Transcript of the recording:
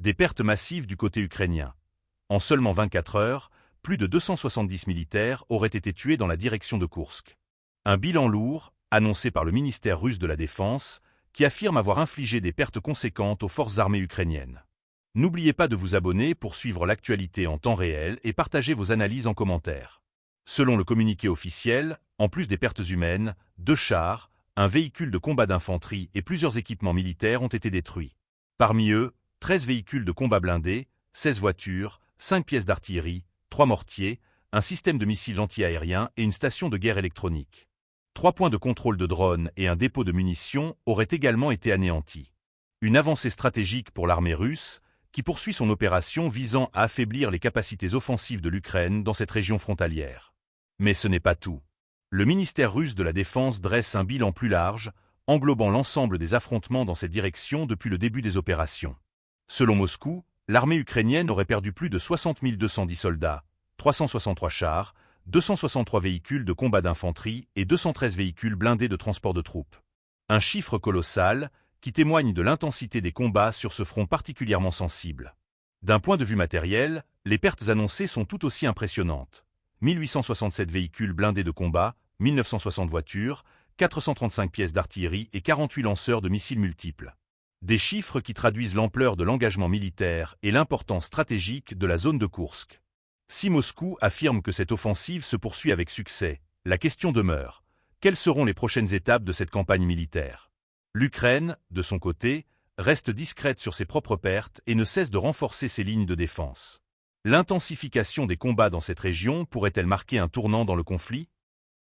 Des pertes massives du côté ukrainien. En seulement 24 heures, plus de 270 militaires auraient été tués dans la direction de Koursk. Un bilan lourd, annoncé par le ministère russe de la Défense, qui affirme avoir infligé des pertes conséquentes aux forces armées ukrainiennes. N'oubliez pas de vous abonner pour suivre l'actualité en temps réel et partager vos analyses en commentaire. Selon le communiqué officiel, en plus des pertes humaines, 2 chars, un véhicule de combat d'infanterie et plusieurs équipements militaires ont été détruits. Parmi eux, 13 véhicules de combat blindés, 16 voitures, 5 pièces d'artillerie, 3 mortiers, un système de missiles anti-aériens et une station de guerre électronique. 3 points de contrôle de drones et un dépôt de munitions auraient également été anéantis. Une avancée stratégique pour l'armée russe, qui poursuit son opération visant à affaiblir les capacités offensives de l'Ukraine dans cette région frontalière. Mais ce n'est pas tout. Le ministère russe de la Défense dresse un bilan plus large, englobant l'ensemble des affrontements dans cette direction depuis le début des opérations. Selon Moscou, l'armée ukrainienne aurait perdu plus de 60 210 soldats, 363 chars, 263 véhicules de combat d'infanterie et 213 véhicules blindés de transport de troupes. Un chiffre colossal qui témoigne de l'intensité des combats sur ce front particulièrement sensible. D'un point de vue matériel, les pertes annoncées sont tout aussi impressionnantes. 1867 véhicules blindés de combat, 1960 voitures, 435 pièces d'artillerie et 48 lanceurs de missiles multiples. Des chiffres qui traduisent l'ampleur de l'engagement militaire et l'importance stratégique de la zone de Koursk. Si Moscou affirme que cette offensive se poursuit avec succès, la question demeure. Quelles seront les prochaines étapes de cette campagne militaire? L'Ukraine, de son côté, reste discrète sur ses propres pertes et ne cesse de renforcer ses lignes de défense. L'intensification des combats dans cette région pourrait-elle marquer un tournant dans le conflit?